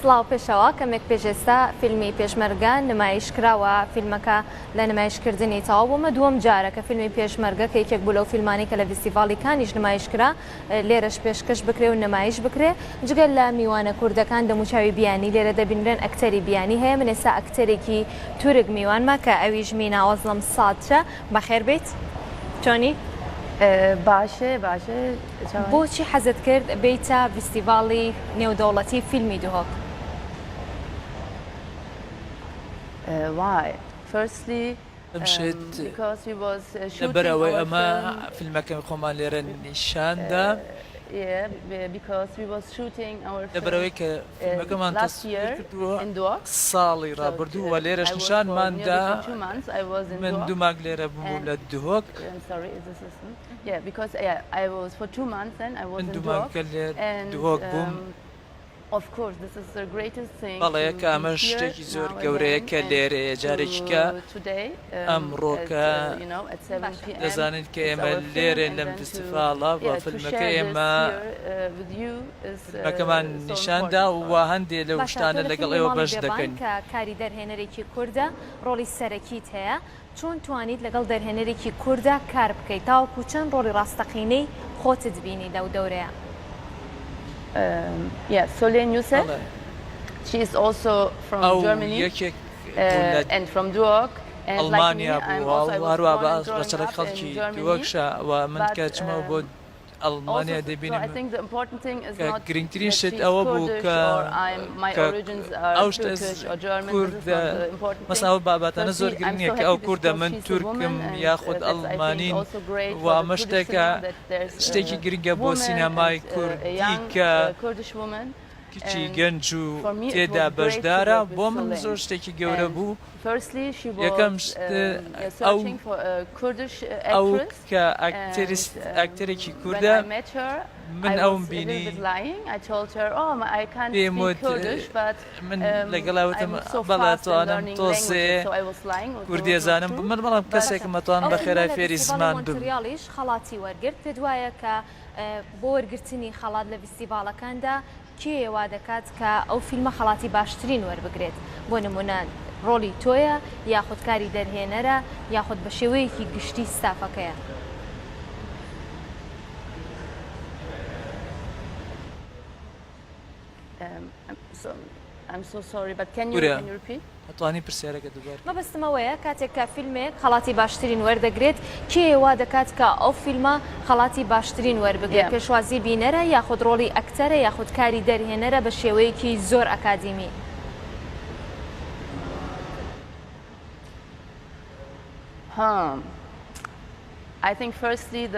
سڵاو پێشەوە کەمێک پێشێستا فیلمی پێشمەرگە نمایش کراوە فیلمەکە لە نمایشکردنی تەواو بوومە دووەم جارە کە فیلمی پێشمەرگە کە یەکێک بوو لەو فیلمانی کە لە فیستیڤاڵی کانیش نمایش کرا لێرەش پێشکەش بکرێ و نمایش بکرێ جگەل لە میوانە کوردەکان دەموچاوی بیانی لێرە دەبینرێن ئەکتەری بیانی هەیە من ئێستا ئەکتەرێکی تورک میوانمە کە ئەویش مینا ئۆزڵەم سادچە بەخێر بیت چۆنی؟ باشه بۆچی حەزت کرد بیتە فیستیڤاڵی نێودەوڵەتی فیلمی دوهۆک؟ why firstly لەبەرەوەی ئەمە فیلمەکەی خۆمان لێرە نیشاندا لەبەرەوەی کە فیلمەکەمان تەسویر کردووە ساڵی ڕابردوو و لێرەش نیشانماندا من 2 مانگ لێرە بووم لە دوهۆک من 2 مانگکە لێ دوهۆک بووم بەڵێ کە ئەمە شتێکی زۆر گەورەیە کە لێرەیە جارێکیکە ئەمڕۆکە دەزانێت کە ئێمە لێرێن لەم فستیڤاڵە بە فیلمەکە ئێمە فیلمەکەمان نیشاندا و هەندێک لەو شتانە لەگەڵ ئێوە بەش دەکەن کە کاری دەرهێنەرێکی کووردە ڕۆڵی سەرەکیت هەیە چۆن توانیت لەگەڵ دەرهێنەرێکی کووردە کار بکەیت تاوەکو چەند ڕۆڵی ڕاستەقینەی خۆتت بینی لەو دەورەیە؟ Soleen Yusef. She is also from Germany and from Duhok. ئەڵمانیا بوو هەروە بەچەرەی خەڵکی دووەکشە و من کەچمە بۆ ئەڵمانیا دەبینم گرنگترین شت ئەوە بوو کە ئەو کوردە مەسا ئەو بابەتانە زۆر گرنگ نییە کە ئەو کووردە من تورکم یاخود ئەڵمانین و ئەمە شتێکە شتێکی گرنگە بۆ سینەمای کوردی کە کچی گەنج و تێدا بەشدارە بۆ من زۆر شتێکی گەورە بوو یەکەم ئەو کە ئەکتەرێکی کووردە من ئەوم بینی پێم وت من لەگەڵاوتم بەڵاتوانم تۆزێ کوردی ئەزانم من بەڵام کەسێکم ئەتوان بە خێرای فێری زمان بمریاڵیش خەڵاتی وەرگرت پێت وایە کە بۆ وەرگرتنی خەڵات لە فیستیڤاڵەکاندا کێ وا دەکات کە ئەو فیلمە خەڵاتی باشترین وەربگرێت بۆ نمونە ڕۆڵی تۆیە یاخود کاری دەرهێنەرە یاخود بە شێوەیەکی گشتی ستافەکەیە؟ I'm so sorry, but can you repeat? ئەتوانی پرسیارەکە دووبار مەبەستمەوەیە کاتێک کە فیلمێک خەڵاتی باشترین وەردەگرێت کێ وا دەکات کە ئەو فیلمە خەڵاتی باشترین وەربگرێت پێشوازی بینەرە یاخود ڕۆڵی ئەکتەرە یاخود کاری دەرهێنەرە بە شێوەیەکی زۆر ئەکادیمی؟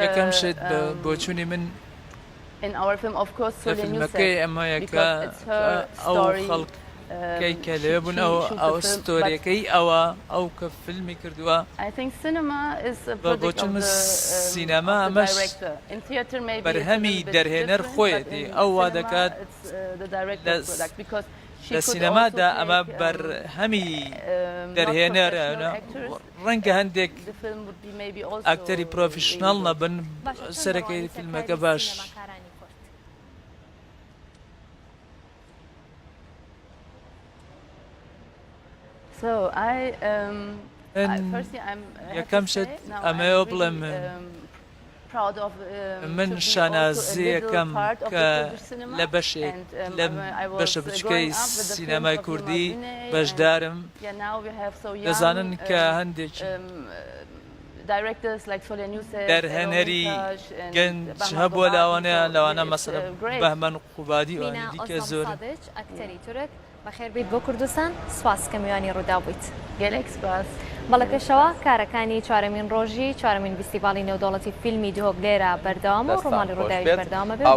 یەکەم شت بۆچوونی من لە فیلمەکەی ئەمەیەکە ئەو خەڵکەی کە لێ بوون ئەو ستۆریەکەی ئەو کە فیلمی کردووە بۆچون سینەما ئەمەش بەرهەمی دەرهێنەر خۆیەتی ئەو وا دەکات لە سینەمادا ئەمە بەرهەمی دەرهێنەرە ڕەنگە هەندێک ئاکتەری پرۆفیشناڵ نەبن سەرەکەی فیلمەکە باش یەکەم شت ئەمەوە بڵێم من شانازیەکەم کە لە بەشێک لە بەشە بچکەی سینەمای کوردی بەشدارم دەزانن کە هەندێک دەرهێنەری گەنج هەبووە لەوانە مەسەلە بەهمەن قوبادی وانی دیکە زۆر ئەکتەری تورک بەخێر بیت بۆ کوردستان سپاس کە میوانی ڕوودا بوویت گەلێک سپاس بەڵێ پێشەوە کارەکانی چوارەمین ڕۆژی چوارەمین فیستیڤاڵی نێودەوڵەتی فیلمی دوهۆک لێرە بەردەوامە و ڕۆمانی ڕووداوی بەردەوامە بێت